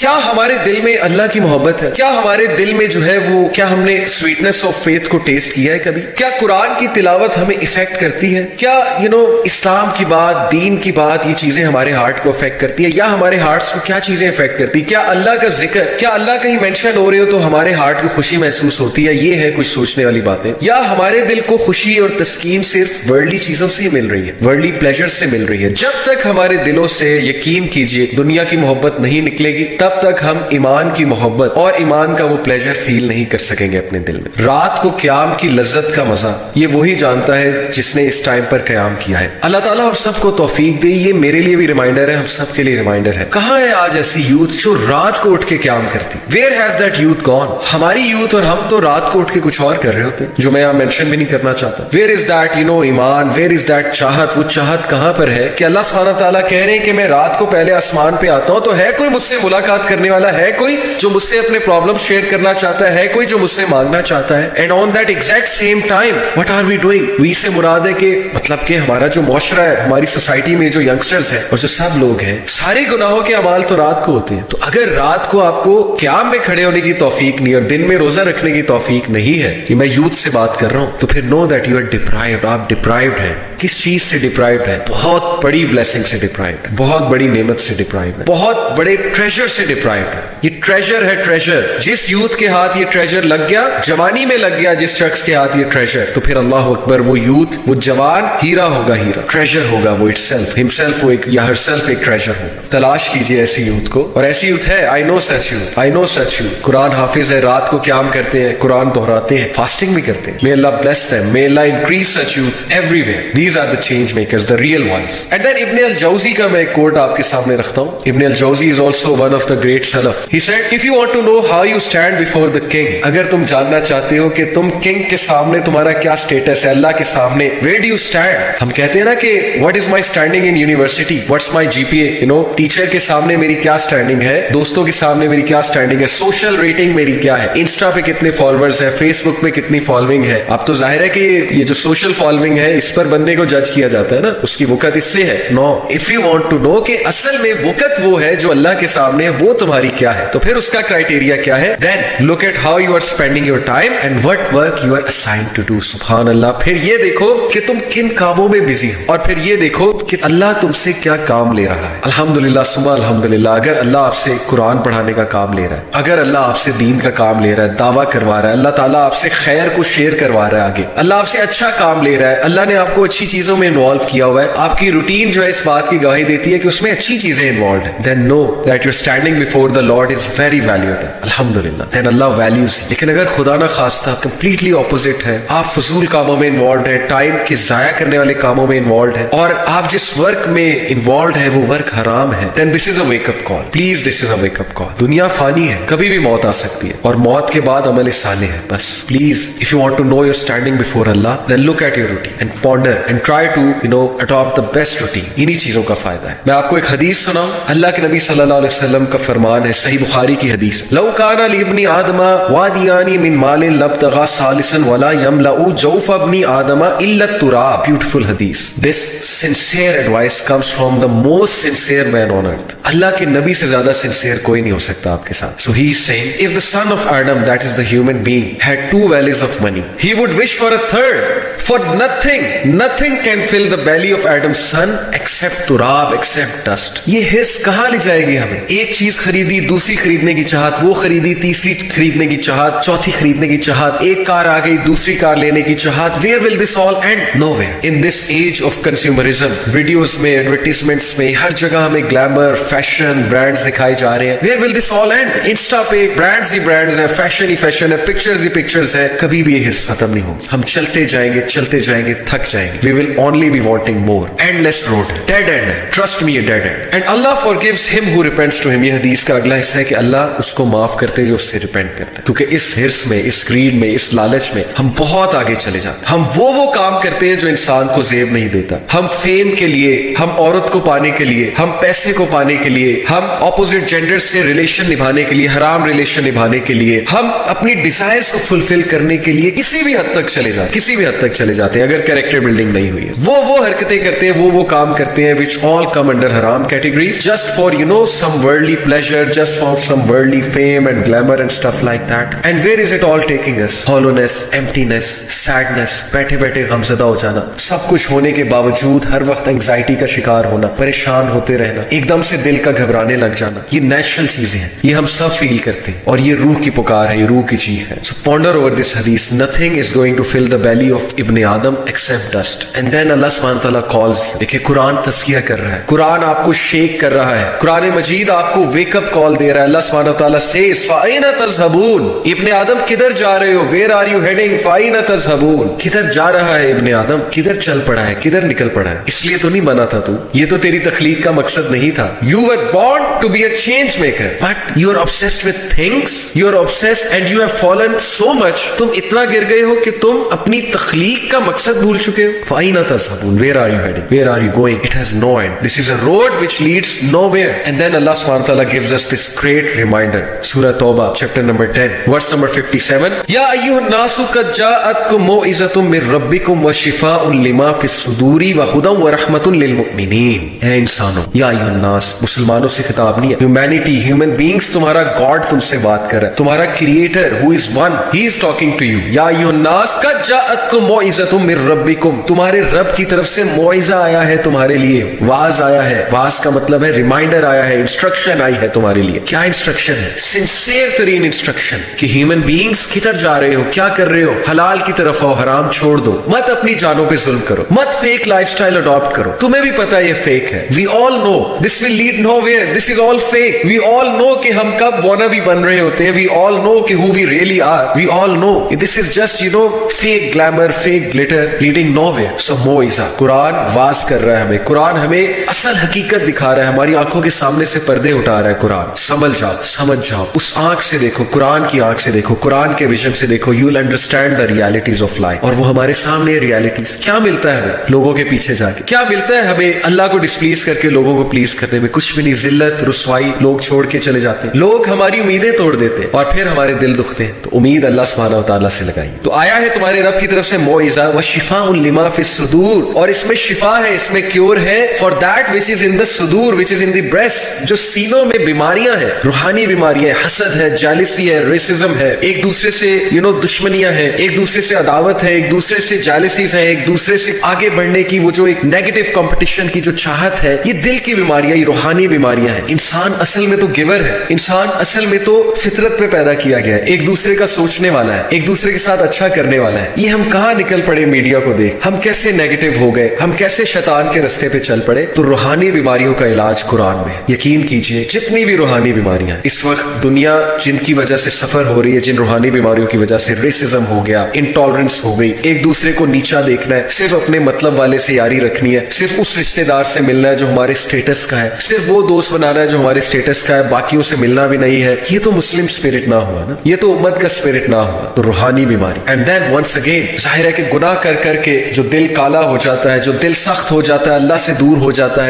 کیا ہمارے دل میں اللہ کی محبت ہے؟ کیا ہمارے دل میں جو ہے وہ، کیا ہم نے سویٹنس آف فیتھ کو ٹیسٹ کیا ہے کبھی؟ کیا قرآن کی تلاوت ہمیں افیکٹ کرتی ہے؟ کیا اسلام کی بات، دین کی بات، یہ چیزیں ہمارے ہارٹ کو افیکٹ کرتی ہے؟ یا ہمارے ہارٹس کو کیا چیزیں افیکٹ کرتی؟ کیا اللہ کا ذکر، کیا اللہ کہیں مینشن ہو رہے ہو تو ہمارے ہارٹ کو خوشی محسوس ہوتی ہے؟ یہ ہے کچھ سوچنے والی باتیں. یا ہمارے دل کو خوشی اور تسکین صرف ورلڈلی چیزوں سے مل رہی ہے، ورلڈلی پلیجر سے مل رہی ہے؟ جب تک ہمارے دلوں سے، یقین کیجئے، دنیا کی محبت نہیں نکلے گی، تب تک ہم ایمان کی محبت اور ایمان کا وہ پلیجر فیل نہیں کر سکیں گے اپنے دل میں. رات کو قیام کی لذت کا مزہ یہ وہی جانتا ہے جس نے اس ٹائم پر قیام کیا ہے. اللہ تعالیٰ ہم سب کو توفیق دے. یہ میرے لیے بھی ریمائنڈر ہے، ہم سب کے لیے ریمائنڈر ہے. کہاں ہے آج ایسی یوتھ جو رات کو اٹھ کے قیام کرتی؟ Where has that youth gone? ہماری یوتھ اور ہم تو رات کو اٹھ کے کچھ اور کر رہے ہوتے جو میں یہاں مینشن بھی نہیں کرنا چاہتا. ویئر از دیٹ ایمان؟ ویئر از دیٹ چاہت؟ وہ چاہت کہاں پر ہے کہ اللہ سبحانہ تعالیٰ کہہ رہے ہیں کہ میں رات کو پہلے آسمان پہ آتا ہوں تو ہے کوئی مجھ سے ملاقات کرنے والا، ہے کوئی جو مجھ سے اپنے پرابلم شیئر کرنا چاہتا ہے کوئی جو مجھ سے مانگنا چاہتا ہے. And on that exact same time what are we doing? We سے مراد ہے کہ مطلب کہ ہمارا جو معاشرہ ہے، ہماری سوسائٹی میں جو ینگسٹرز ہیں اور جو سب لوگ ہیں، سارے گناہوں کے اعمال تو رات کو ہوتے ہیں. تو اگر رات کو آپ کو قیام میں کھڑے ہونے کی توفیق نہیں اور دن میں روزہ رکھنے کی توفیق نہیں ہے، کہ میں یوتھ سے بات کر رہا ہوں، تو پھر know that you are deprived. آپ ڈپرائیوڈ ہیں. کس چیز سے ڈپرائیوڈ ہیں؟ بہت بڑی بلیسنگ سے ڈپرائیوڈ ہے، بہت بڑی نعمت سے ڈپرائیوڈ ہے، بہت بڑے ٹریجر سے ڈپرائیوڈ ہے. یہ ٹریجر ہے، ٹریجر. جس یوتھ کے ہاتھ یہ ٹریجر لگ گیا، جوانی میں لگ گیا جس شخص کے ہاتھ یہ ٹریجر، تو پھر اللہ اکبر، وہ یوتھ، وہ جوان ہیرا ہوگا، ہیرا ٹریجر ہوگا. وہ ہمسیلف وہ ایک یا ہر سیلف ایک ٹریجر ہوگا. تلاش کیجئے ایسی یوتھ کو، اور ایسی یوتھ ہے. آئی نو سچ یوتھ، آئی نو سچ یوتھ. قرآن حافظ ہے، رات کو قیام کرتے ہیں، قرآن دہراتے ہیں، فاسٹنگ بھی کرتے ہیں. May Allah bless them. May Allah increase such youth everywhere. These are the change makers, the real ones. And then Ibn al-Jawzi کا میں ایک کوٹ آپ کے سامنے رکھتا ہوں. Ibn al-Jawzi is also one of the great Salaf. He said, if you want to know how you stand before the king, اگر تم جاننا چاہتے ہو کہ تم کنگ کے سامنے تمہارا کیا سٹیٹس ہے، اللہ کے سامنے، where do you stand؟ ہم کہتے ہیں نا کہ what is my standing in university, what's my GPA, teacher کے سامنے میری کیا سٹینڈنگ ہے، دوستوں کے سامنے میری کیا سٹینڈنگ ہے، سوشل ریٹنگ میری کیا ہے، انسٹا پہ کتنے فالوورز ہیں، فیس بک پہ کتنی فالوئنگ ہے. اب تو ظاہر ہے کہ یہ جو سوشل فالوئنگ ہے اس پر بندے کو جج کیا جاتا ہے نا، اس کی وقت اس سے ہے. No, if you want to know کہ اصل میں وقت وہ ہے جو اللہ کے سامنے ہے، وہ تمہاری کیا ہے، تو پھر اس کا کرائٹیریا کیا ہے؟ Then look at how you are spending your time and what work you are assigned to do. سبحان اللہ. پھر یہ دیکھو کہ تم کن کاموں میں بزی ہو، اور پھر یہ دیکھو کہ اللہ تم سے کیا کام لے رہا ہے. الحمدللہ ثم الحمدللہ. اگر اللہ آپ سے قرآن پڑھانے کا کام لے رہا ہے، اگر اللہ آپ سے دین کا کام لے رہا ہے، دعویٰ کروا رہا ہے، اللہ تعالیٰ آپ سے خیر کو شیئر کروا رہا ہے، آگے اللہ آپ سے اچھا کام لے رہا ہے، اللہ نے آپ کو اچھی چیزوں میں انوالو کیا ہوا ہے، آپ کی روٹین جو ہے اس بات کی گواہی دیتی ہے کہ اس میں اچھی چیزیں انوالوڈ ہیں، then know that your standing before the Lord is very valuable. الحمدللہ. Then Allah values. لیکن اگر خدا نہ خواستہ کمپلیٹلی اپوزٹ ہے، آپ فضول کاموں میں انوالوڈ ہیں، ٹائم کے ضائع کرنے والے کاموں میں انوالوڈ ہیں، اور آپ جس ورک میں انوالوڈ ہے وہ ورک حرام ہے، then this is a wake up call. Please this is a wake up call. دنیا فانی ہے، کبھی بھی موت آ سکتی ہے، اور موت کے بعد عمل صالح ہے. بس please if you want to know your standing before اللہ، then look at your routine and ponder and try to adopt the best routine. انہی چیزوں کا فائدہ ہے. میں آپ کو ایک حدیث سناؤں. اللہ کے نبی صلی اللہ علیہ وسلم کا فرمان ہے، صحیح بخاری کی حدیث، لو کان لابن آدم وادیان من مال لابتغى ثالثا ولا يملأ جوف ابن آدم الا التراب. Beautiful hadith. This sincere advice comes from the most sincere man on earth. اللہ کے نبی سے زیادہ sincere کوئی نہیں ہو سکتا آپ کے ساتھ. So he is saying, if the son of Adam, that is the human being, had 2 valleys of money, he would wish for a third. For nothing can fill the belly of Adam's son except turab, except dust. یہ حرص کہاں لے جائے گی ہمیں؟ ایک چیز خریدی، دوسری خریدنے کی چاہت، وہ خریدی، تیسری خریدنے کی چاہت، چوتھی خریدنے کی چاہت، ایک کار آ گئی، دوسری کار لینے کی چاہت. Where will this all end? Nowhere. In this age of consumerism, videos میں، ایڈورٹیزمنٹس میں، ہر جگہ ہمیں گلیمر، فیشن، برانڈز دکھائے جا رہے ہیں. Where will this all end? Insta پہ برانڈز ہی برانڈز ہیں، فیشن ہی فیشن ہے، پکچرز ہی پکچرز ہیں. کبھی بھی یہ حرص ختم نہیں ہوگی. ہم چلتے جائیں گے، تھک جائیں گے. We will only be wanting more. Endless road. Dead end ہے. Trust me, a dead end. And Allah forgives him who repents to him. یہ حدیث کا اگلا حصہ ہے کہ اللہ اس کو معاف کرتے جو اس سے ریپینٹ کرتے ہیں. کیونکہ اس حرص میں، اس گریڈ میں، اس لالچ میں ہم بہت آگے چلے جاتے ہیں. ہم وہ کام کرتے ہیں جو انسان کو زیب نہیں دیتا. ہم فیم کے لیے، ہم عورت کو پانے کے لیے، ہم پیسے کو پانے کے لیے، ہم اپوزٹ جینڈر سے ریلیشن نبھانے کے لیے، حرام ریلیشن نبھانے کے لیے، ہم اپنی ڈیزائرز کو فلفل کرنے کے لیے کسی بھی حد تک چلے جاتے ہیں. اگر کریکٹر بلڈنگ نہیں بنائی ہوئی ہے. وہ حرکتیں کرتے ہیں, وہ کام کرتے ہیں which all come under haram categories just for some worldly pleasure, just for some worldly fame and glamour and stuff like that. And where is it all taking us? Hollowness, emptiness, sadness, بیٹھے بیٹھے غمزدہ ہو جانا, سب کچھ ہونے کے باوجود ہر وقت anxiety کا شکار ہونا, پریشان ہوتے رہنا, ایک دم سے دل کا گھبرانے لگ جانا. یہ نیچرل چیزیں ہیں, یہ ہم سب فیل کرتے ہیں, اور یہ روح کی پکار ہے, یہ روح کی چیخ ہے. So ponder over this hadith. Nothing is going to fill the belly of Ibn Adam except dust. And then Allah subhanahu wa ta'ala calls you. دیکھیں قرآن تذکیہ کر رہا ہے, قرآن آپ کو شیک کر رہا ہے, قرآن مجید آپ کو ویک اپ کال دے رہا ہے. اللہ سبحانہ وتعالیٰ says فَأَيْنَ تَذْهَبُونَ, ابن آدم کدھر جا رہے ہو, where are you heading, فَأَيْنَ تَذْهَبُونَ, کدھر جا رہا ہے ابن آدم, کدھر چل پڑا ہے, کدھر نکل پڑا ہے. اس لیے تو نہیں بنا تھا تو, یہ تو تیری تخلیق کا مقصد نہیں تھا. You were born to be a change maker, but you are obsessed with things, you are obsessed and you have fallen so much, تم اتنا گر گئے ہو کہ تم اپنی تخلیق کا مقصد بھول چکے ہو. فَأَيْنَ تَذْهَبُونَ, where are you heading, where are you going, it has no end, this is a road which leads nowhere. And then Allah subhanahu wa ta'ala gives us this great reminder. Surah Tawbah chapter number 10 verse number 57. Ya ayyuhan nasu qad ja'atkum mau'izatun min rabbikum wa shifaa'un lima fis suduri wa hudan wa rahmatun lil mu'minin. اے انسانوں, یا ایھا الناس, مسلمانوں سے خطاب نہیں ہے, humanity, human beings, تمہارا گاڈ تم سے بات کر رہا ہے, تمہارا creator who is one, he is talking to you. یا ایھا الناس قد جاءتکم موعظۃ من ربکم, تمہارے رب کی طرف سے موعظہ آیا ہے تمہارے لیے, واز آیا ہے. واز کا مطلب ہے ریمائنڈر آیا ہے, انسٹرکشن آئی ہے تمہارے لیے. کیا انسٹرکشن ہے؟ سنسیئر ترین انسٹرکشن کہ ہیومن بینگز کدھر جا رہے ہو, کیا کر رہے ہو, حلال کی طرف آؤ, حرام چھوڑ دو, مت اپنی جانوں پہ ظلم کرو, مت فیک لائف سٹائل اڈاپٹ کرو. تمہیں بھی پتا ہے یہ فیک ہے. We all know this will lead nowhere, this is all fake. We all know کہ ہم کب wannabe بن رہے ہوتے ہیں. We all know کہ who we really are. We all know this is just fake glamour, fake glitter leading nowhere. So موعظہ, قرآن واز کر رہا ہے ہمیں, قرآن ہمیں اصل حقیقت دکھا رہا ہے, ہماری آنکھوں کے سامنے سے پردے اٹھا رہا ہے. قرآن سمجھ جاؤ, سمجھ جاؤ, اس آنکھ سے دیکھو, قرآن کی آنکھ سے دیکھو, قرآن کے ویژن سے دیکھو. You will understand the realities of life. اور وہ ہمارے سامنے ریالٹیز. کیا ملتا ہے ہمیں لوگوں کے پیچھے جا کے, کیا ملتا ہے ہمیں اللہ کو ڈسپلیز کر کے لوگوں کو پلیز کرنے میں؟ کچھ بھی نہیں. ذلت, رسوائی, لوگ چھوڑ کے چلے جاتے ہیں, لوگ ہماری امیدیں توڑ دیتے ہیں, اور پھر ہمارے دل دکھتے ہیں. تو امید اللہ سبحانہ و تعالیٰ سے لگائیے. تو آیا ہے تمہارے رب کی طرف سے موعظہ, وشفاء لما فی الصدور, اور اس میں شفا ہے, اس میں کیور ہے, فار دیٹ وچ از ان دا صدور, وچ از ان دی بریسٹ, جو سینوں میں بیماریاں ہیں, روحانی بیماریاں, حسد ہے, جالسی ہے, ریسزم ہے, ایک دوسرے سے دشمنیاں ہیں, ایک دوسرے سے عداوت ہے, ایک دوسرے سے جالسیز ہے, ایک دوسرے سے آگے بڑھنے کی وہ جو ایک نیگیٹو کمپٹیشن کی جو چاہت ہے. یہ دل کی بیماریاں, یہ روحانی بیماریاں ہیں. انسان اصل میں تو گیور ہے, انسان اصل میں تو فطرت پہ پیدا کیا گیا ہے, ایک دوسرے کا سوچنے والا ہے, ایک دوسرے کے ساتھ اچھا کرنے والا ہے. یہ ہم کہاں نکل پڑے میڈیا کو دیکھ, ہم کیسے نیگیٹو ہو گئے, ہم کیسے شیطان کے رستے پہ چل پڑے. تو روحانی بیماریوں کا علاج قرآن میں. یقین کیجئے جتنی بھی روحانی بیماریاں اس وقت دنیا جن کی وجہ سے سفر ہو رہی ہے, جن روحانی بیماریوں کی وجہ سے ریسزم ہو گیا, انٹالرنس ہو گئی, ایک دوسرے کو نیچا دیکھنا ہے, صرف اپنے مطلب والے سے یاری رکھنی ہے, صرف اس رشتہ دار سے ملنا ہے جو ہمارے اسٹیٹس کا ہے, صرف وہ دوست بنانا ہے جو ہمارے اسٹیٹس کا ہے, باقیوں سے ملنا بھی نہیں ہے. یہ تو مسلم اسپرٹ نہ ہوا نا, یہ تو امت کا اسپرٹ نہ ہوا. تو روحانی بیماری. اینڈ دین ونس اگین ظاہر ہے کہ گناہ کر کر کے جو دل کالا ہو جاتا ہے, جو دل سخت ہو جاتا ہے, اللہ سے دور ہو جاتا ہے,